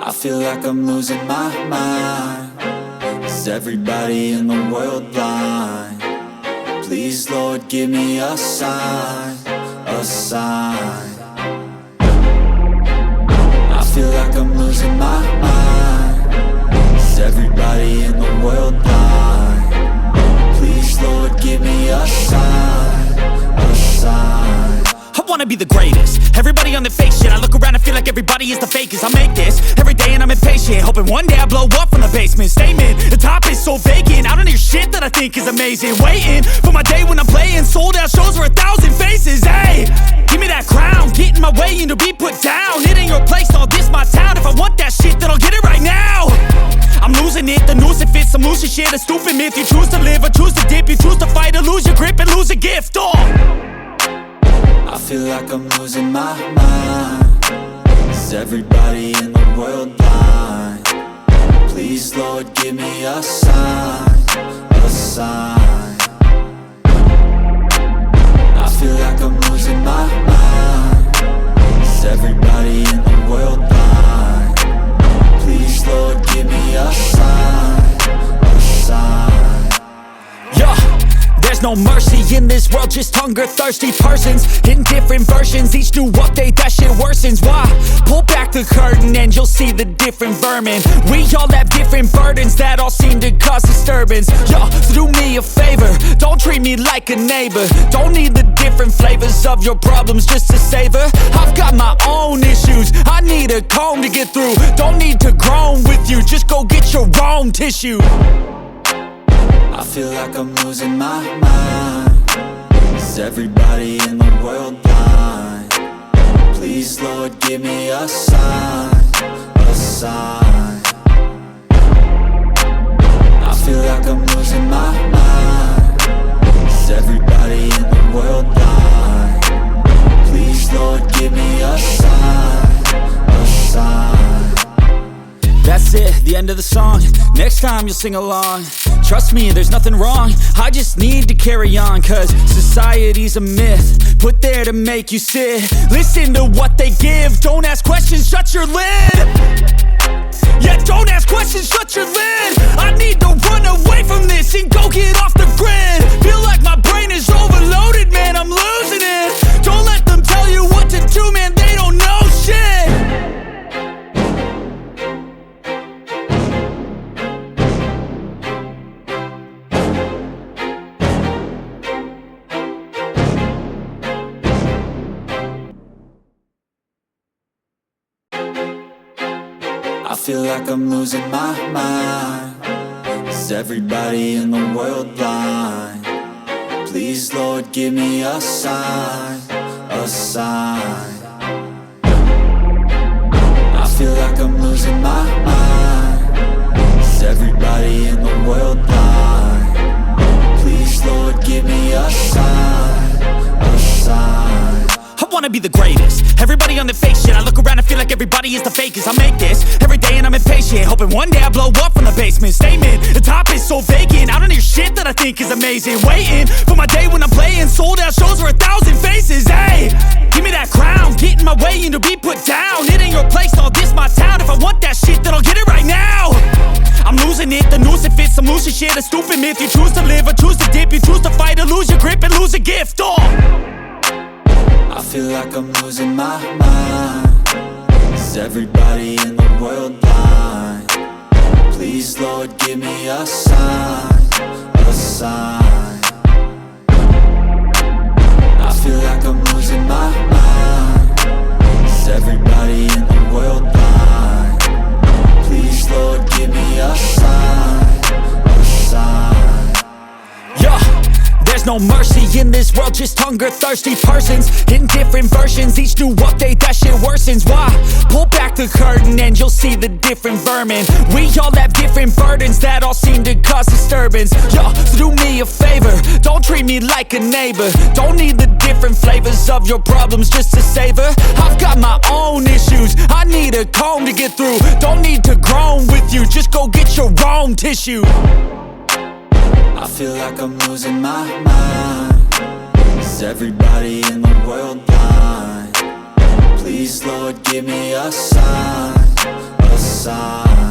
I feel like I'm losing my mind. Is everybody in the world blind? Please, Lord, give me a sign, a sign. I feel like I'm losing my mind. Is everybody in the world blind? Please, Lord, give me a sign, a sign. I wanna be the greatest. Everybody on the fake shit. I look around and feel like everybody is the fakest. I make this every day and I'm impatient, hoping one day I blow up from the basement. Statement, the top is so vacant. I don't hear shit that I think is amazing. Waiting for my day when I'm playing sold out shows for 1,000 faces. Hey, give me that crown, get in my way and to be put down. It ain't your place, all this my town. If I want that shit, then I'll get it right now. I'm losing it, the noose it fits. I'm losing shit, a stupid myth. You choose to live or choose to dip. You choose to fight or lose your grip and lose a gift. I feel like I'm losing my mind. Is everybody in the world blind? Please, Lord, give me a sign, a sign. I feel like I'm losing my mind. Is everybody in the world blind? Please, Lord, give me a sign, a sign. Yeah. There's no mercy in this world, just hunger-thirsty persons in different versions. Each new update, that shit worsens. Why? Pull back the curtain and you'll see the different vermin. We all have different burdens that all seem to cause disturbance. Yo, so do me a favor, don't treat me like a neighbor. Don't need the different flavors of your problems just to savor. I've got my own issues, I need a comb to get through. Don't need to groan with you, just go get your own tissue. I feel like I'm losing my mind. Is everybody in the world blind? Please, Lord, give me a sign, a sign. I feel like I'm losing my mind. Is everybody in the world blind? Please, Lord, give me a sign, a sign. That's it, the end of the song. Next time you'll sing along. Trust me, there's nothing wrong. I just need to carry on, cause society's a myth put there to make you sit. Listen to what they give. Don't ask questions, shut your lid. Yeah, don't ask questions, shut your lid. I need to run away from this and go get off the grid. Feel like my brain is overloaded, man, I'm losing it. Don't let them tell you what to do, man, they don't know shit. I feel like I'm losing my mind. Is everybody in the world blind? Please, Lord, give me a sign, a sign. I feel like I'm losing my mind. Is everybody in the world blind? Please, Lord, give me a sign, a sign. I wanna be the greatest. Everybody on the fake shit. I look around and feel like everybody is the fakest. I make this every day and I'm impatient, hoping one day I blow up from the basement. Statement, the top is so vacant. I don't hear shit that I think is amazing. Waiting for my day when I'm playing sold out shows for 1,000 faces. Hey, give me that crown, get in my way and to be put down. It ain't your place, all this my town. If I want that shit, then I'll get it right now. I'm losing it, the noose it fits. I'm losing shit, a stupid myth. You choose to live or choose to dip. You choose to fight or lose your grip and lose a gift. I feel like I'm losing my mind. Is everybody in the world blind? Please, Lord, give me a sign, a sign. I feel like I'm losing my mind. Is everybody in the world blind? Please, Lord, give me a sign, a sign. Yeah. There's no mercy in this world, just hunger-thirsty persons in different versions. Each new update, that shit worsens. Why? Pull back the curtain and you'll see the different vermin. We all have different burdens that all seem to cause disturbance. Yo, so do me a favor, don't treat me like a neighbor. Don't need the different flavors of your problems just to savor. I've got my own issues, I need a comb to get through. Don't need to groan with you, just go get your own tissue. I feel like I'm losing my mind. Is everybody in the world blind? Please, Lord, give me a sign, a sign. sign.